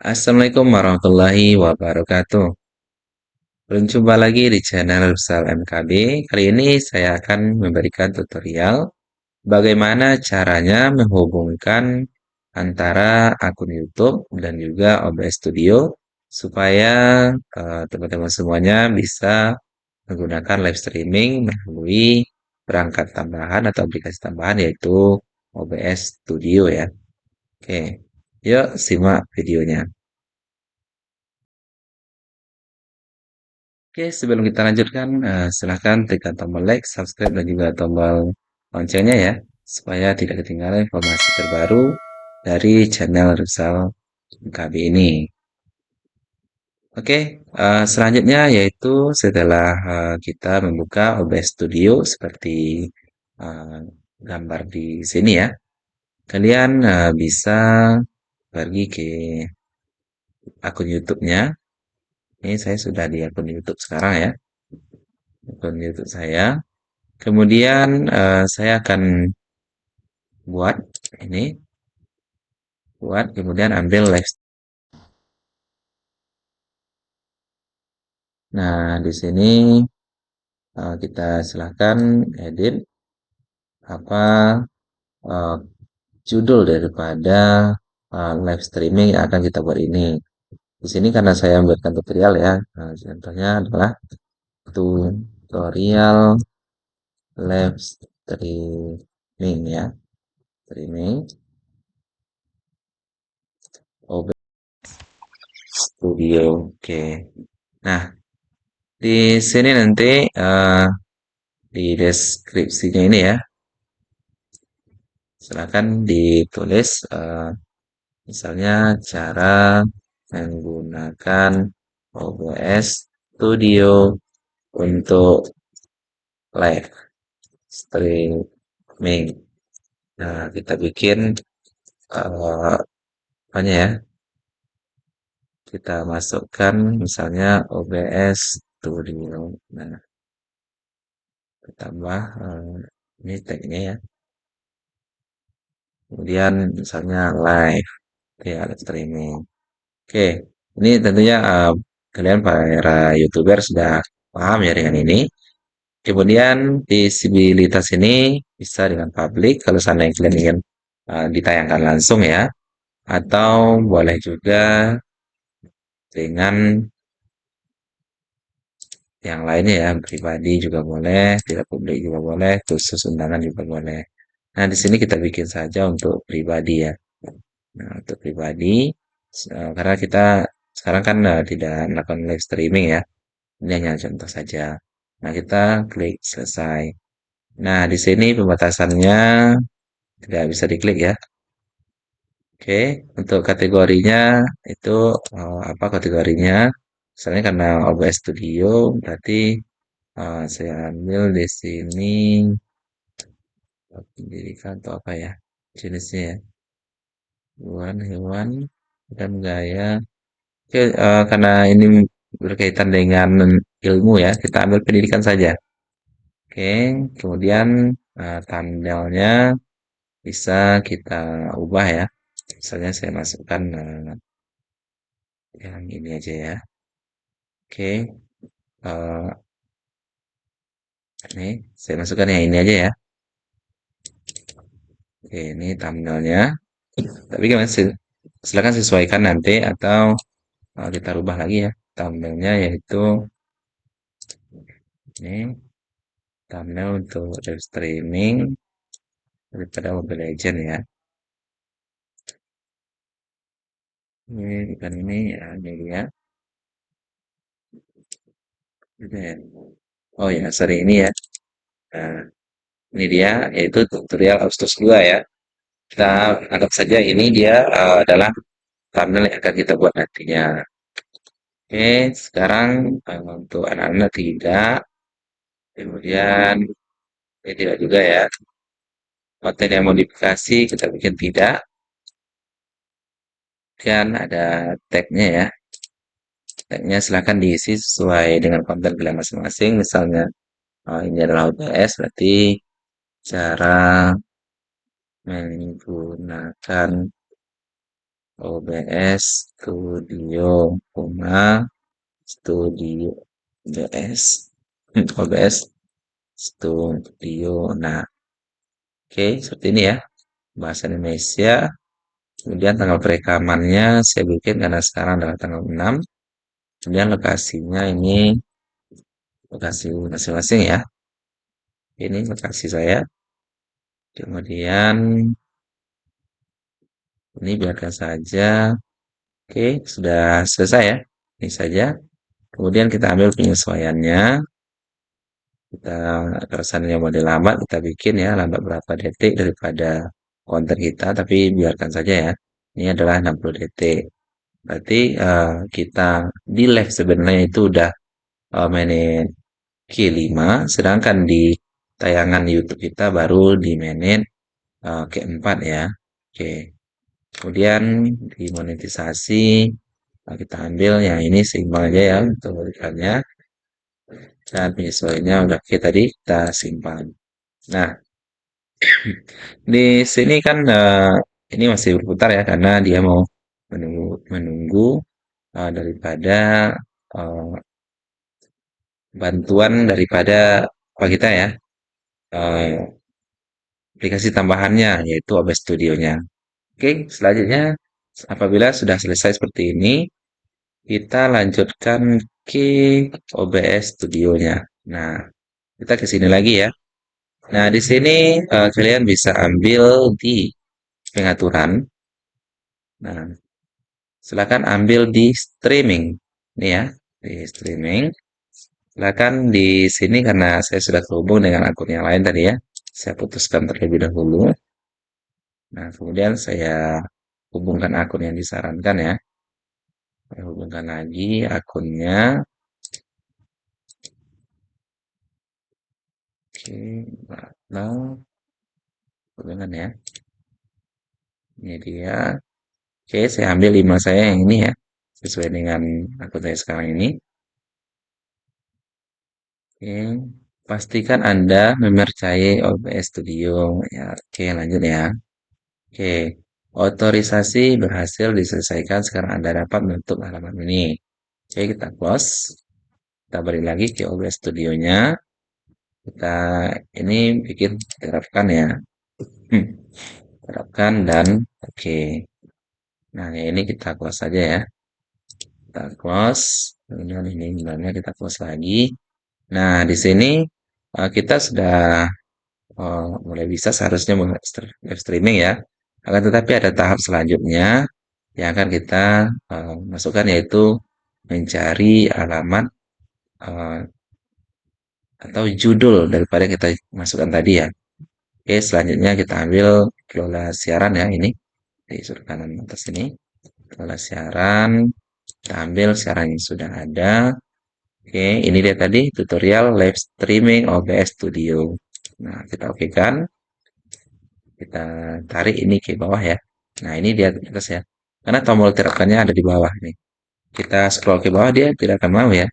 Assalamualaikum warahmatullahi wabarakatuh. Berjumpa lagi di channel Rizal MKB. Kali ini saya akan memberikan tutorial bagaimana caranya menghubungkan antara akun YouTube dan juga OBS Studio supaya teman-teman semuanya bisa menggunakan live streaming melalui perangkat tambahan atau aplikasi tambahan yaitu OBS Studio ya. Oke, yuk simak videonya. Oke, sebelum kita lanjutkan, silahkan tekan tombol like, subscribe, dan juga tombol loncengnya ya, supaya tidak ketinggalan informasi terbaru dari channel Rizal KB ini. Oke, selanjutnya yaitu setelah kita membuka OBS Studio seperti eh, gambar di sini ya, kalian bisa pergi ke akun YouTube-nya. Ini saya sudah di akun YouTube sekarang ya, akun YouTube saya. Kemudian saya akan buat ini, buat kemudian ambil live. Nah, di sini kita silahkan edit apa eh, judul daripada live streaming yang akan kita buat ini. Di sini karena saya membuatkan tutorial ya, contohnya adalah tutorial live streaming ya, streaming OBS Studio. Oke. Nah, di sini nanti di deskripsinya ini ya, silakan ditulis misalnya cara menggunakan OBS Studio untuk live streaming. Nah, kita bikin apanya ya? Kita masukkan misalnya OBS Studio. Nah, ditambah ini tagnya ya. Kemudian misalnya live, ya live streaming. Oke, ini tentunya kalian para YouTuber sudah paham ya dengan ini. Kemudian visibilitas ini bisa dengan public kalau seandainya kalian ingin ditayangkan langsung ya, atau boleh juga dengan yang lainnya ya, pribadi juga boleh, tidak publik juga boleh, khusus undangan juga boleh. Nah, di sini kita bikin saja untuk pribadi ya. Nah, untuk pribadi, karena kita sekarang kan tidak melakukan live streaming ya, ini hanya contoh saja. Nah, kita klik selesai. Nah, di sini pembatasannya tidak bisa diklik ya. Oke, untuk kategorinya itu apa kategorinya? Misalnya karena OBS Studio, berarti saya ambil di sini pendidikan atau apa ya jenisnya ya, hewan dan gaya. Oke, karena ini berkaitan dengan ilmu ya, kita ambil pendidikan saja. Oke, kemudian thumbnailnya bisa kita ubah ya. Misalnya saya masukkan yang ini aja ya. Oke, eh, ini saya masukkan yang ini aja ya. Oke, ini thumbnailnya. Tapi gimana sih? Silakan sesuaikan nanti atau kita rubah lagi ya. Thumbnailnya yaitu ini thumbnail untuk live streaming daripada Mobile Legend ya. Ini bukan ini ya, ini dia. Gitu ya. Oh ya, sorry ini ya. Nah, ini dia yaitu tutorial Agustus 2 ya. Kita anggap saja ini dia adalah thumbnail yang akan kita buat nantinya. Oke, sekarang untuk anak-anak tidak, kemudian ini tidak juga ya. Konten yang modifikasi kita bikin tidak, dan ada tagnya ya. Tagnya silahkan diisi sesuai dengan konten kalian masing-masing. Misalnya ini adalah OBS, berarti cara menggunakan OBS Studio, koma, Studio, OBS, OBS Studio. Nah, oke, seperti ini ya, bahasa Indonesia. Kemudian tanggal perekamannya saya bikin karena sekarang adalah tanggal 6. Kemudian lokasinya ini lokasi masing-masing ya. Ini lokasi saya. Kemudian ini biarkan saja. Oke, sudah selesai ya. Ini saja. Kemudian kita ambil penyesuaiannya. Kita kalau seandainya model lambat kita bikin ya lambat berapa detik daripada konten kita, tapi biarkan saja ya. Ini adalah 60 detik. Berarti kita di live sebenarnya itu udah menit Q5, sedangkan di tayangan YouTube kita baru di menit keempat ya. Oke. Kemudian di monetisasi kita ambil yang ini seimbang aja ya untuk berikannya dan penyesuaiannya udah oke tadi kita simpan. Nah, di sini kan ini masih berputar ya karena dia mau menunggu daripada eh, bantuan daripada apa kita ya eh, aplikasi tambahannya yaitu OBS Studio-nya. Oke, selanjutnya apabila sudah selesai seperti ini, kita lanjutkan ke OBS Studio-nya. Nah, kita ke sini lagi ya. Nah, di sini kalian bisa ambil di pengaturan. Nah, silakan ambil di streaming. Ini ya, di streaming. Silakan di sini karena saya sudah terhubung dengan akun yang lain tadi ya. Saya putuskan terlebih dahulu. Nah, kemudian saya hubungkan akun yang disarankan ya. Saya hubungkan lagi akunnya. Oke, nah, hubungan ya. Ini dia. Oke, saya ambil 5 saya yang ini ya. Sesuai dengan akun saya sekarang ini. Oke, pastikan Anda mempercayai OBS Studio. Ya, oke, lanjut ya. Oke, otorisasi berhasil diselesaikan. Sekarang Anda dapat menutup halaman ini. Oke, kita close. Kita balik lagi ke OBS Studio-nya. Kita ini bikin terapkan ya. Hmm, terapkan dan oke. Nah, ini kita close saja ya. Kita close. Kemudian ini sebenarnya kita close lagi. Nah, di sini kita sudah mulai bisa seharusnya live streaming ya. Akan tetapi ada tahap selanjutnya yang akan kita masukkan yaitu mencari alamat eh, atau judul daripada kita masukkan tadi ya. Oke, selanjutnya kita ambil kelola siaran ya ini di sudut kanan atas ini. Kelola siaran, kita ambil siaran yang sudah ada. Oke, ini dia tadi tutorial live streaming OBS Studio. Nah, kita oke kan? Kita tarik ini ke bawah ya. Nah, ini dia di atas ya. Karena tombol terapkannya ada di bawah nih. Kita scroll ke bawah dia tidak akan mau ya.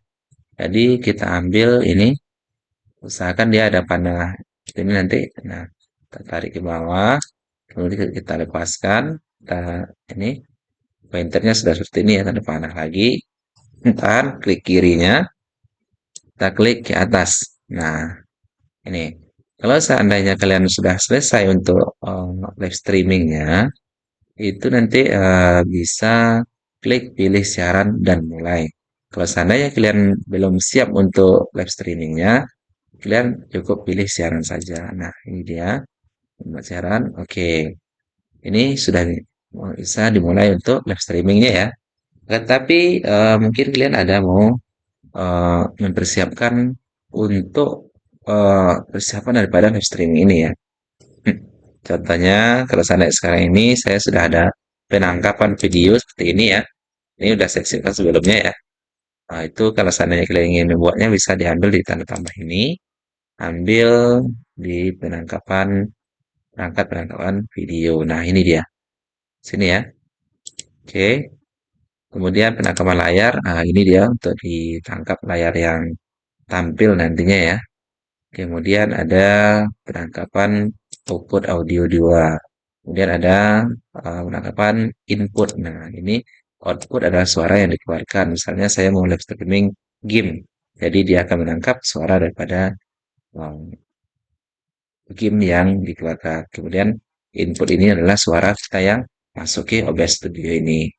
Jadi kita ambil ini, usahakan dia ada panah ini nanti. Nah, kita tarik ke bawah, kemudian kita lepaskan. Kita ini pointernya sudah seperti ini ya, tanda panah lagi. Ntar klik kirinya, kita klik ke atas. Nah, ini. Kalau seandainya kalian sudah selesai untuk live streamingnya, itu nanti bisa klik pilih siaran dan mulai. Kalau seandainya kalian belum siap untuk live streamingnya, kalian cukup pilih siaran saja. Nah, ini dia membuat siaran. Oke, ini sudah bisa dimulai untuk live streamingnya ya. Tetapi mungkin kalian ada mau mempersiapkan untuk persiapan daripada live streaming ini ya. Contohnya, kalau seandainya sekarang ini saya sudah ada penangkapan video seperti ini ya. Ini udah saya siapkan sebelumnya ya. Nah, itu kalau seandainya kalian ingin membuatnya bisa diambil di tanda tambah ini. Ambil di perangkat penangkapan video. Nah, ini dia. Sini ya. Oke. Kemudian penangkapan layar. Nah, ini dia untuk ditangkap layar yang tampil nantinya ya. Kemudian ada penangkapan output audio 2. Kemudian ada penangkapan input. Nah, ini output adalah suara yang dikeluarkan. Misalnya saya mau live streaming game. Jadi dia akan menangkap suara daripada um, game yang dikeluarkan. Kemudian input ini adalah suara kita yang masuk ke OBS Studio ini.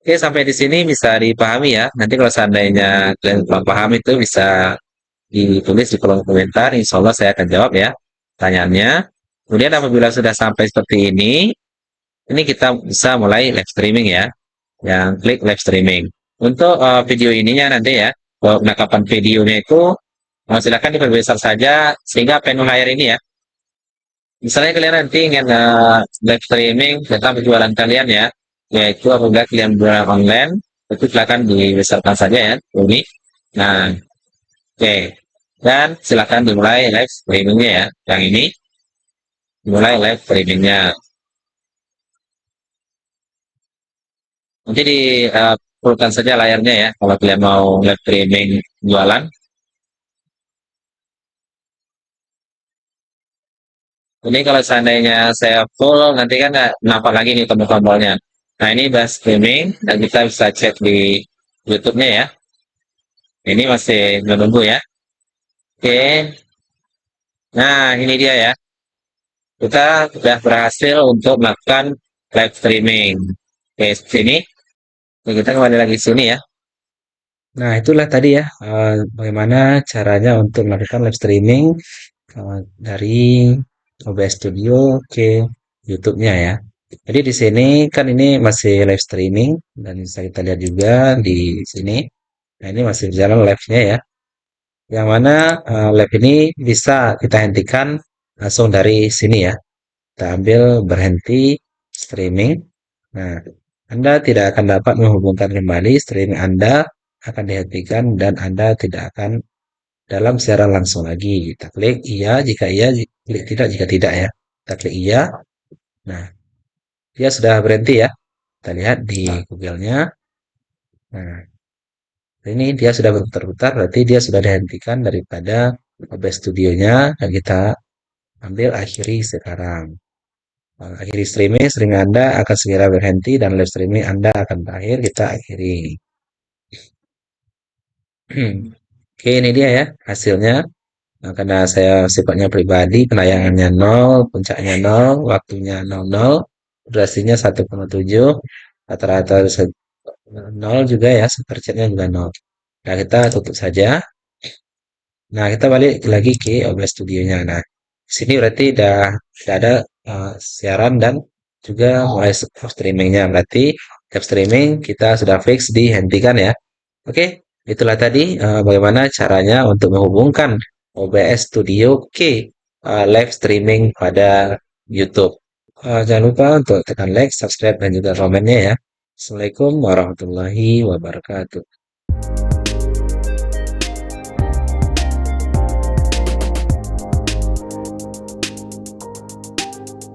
Oke, sampai di sini bisa dipahami ya. Nanti kalau seandainya kalian belum paham itu bisa ditulis di kolom komentar. Insya Allah saya akan jawab ya pertanyaannya. Kemudian apabila sudah sampai seperti ini kita bisa mulai live streaming ya. Yang klik live streaming. Untuk video ininya nanti ya, penangkapan videonya itu silakan diperbesar saja sehingga penuh layar ini ya. Misalnya kalian nanti ingin live streaming tentang penjualan kalian ya, yaitu apabila kalian berjualan online, itu silakan dibesarkan saja ya, ini. Nah, oke. Dan silakan dimulai live streamingnya ya. Yang ini, mulai live streamingnya. Nanti perlukan saja layarnya ya, kalau kalian mau live streaming jualan. Ini kalau seandainya saya full, nanti kan nggak nampak lagi nih tombol-tombolnya. Nah, ini udah streaming, dan kita bisa cek di YouTube-nya ya. Ini masih menunggu ya. Oke, nah ini dia ya. Kita sudah berhasil untuk melakukan live streaming. Oke, sini. Kita kembali lagi sini ya. Nah, itulah tadi ya, bagaimana caranya untuk melakukan live streaming dari OBS Studio ke YouTube-nya ya. Jadi di sini kan ini masih live streaming dan bisa kita lihat juga di sini. Nah, ini masih berjalan live-nya ya. Yang mana live ini bisa kita hentikan langsung dari sini ya. Kita ambil berhenti streaming. Nah, Anda tidak akan dapat menghubungkan kembali streaming Anda akan dihentikan dan Anda tidak akan dalam siaran langsung lagi. Kita klik iya jika iya, klik tidak jika tidak ya. Kita klik iya. Nah, dia sudah berhenti ya. Kita lihat di Google-nya. Nah, ini dia sudah berputar-putar, berarti dia sudah dihentikan daripada OBS Studio-nya dan kita ambil akhiri sekarang. Akhiri streaming Anda akan segera berhenti dan live streaming Anda akan berakhir, kita akhiri. Oke, ini dia ya hasilnya. Nah, karena saya sifatnya pribadi, penayangannya 0, puncaknya 0, waktunya 00, durasinya 1,7, rata-rata 0 juga ya, super chatnya juga 0. Nah, kita tutup saja. Nah, kita balik lagi ke OBS Studio-nya. Nah, di sini berarti udah ada siaran dan juga mulai streamingnya. Berarti live streaming kita sudah fix dihentikan ya. Oke, itulah tadi bagaimana caranya untuk menghubungkan OBS Studio ke live streaming pada YouTube. Jangan lupa untuk tekan like, subscribe, dan juga komennya ya. Assalamualaikum warahmatullahi wabarakatuh.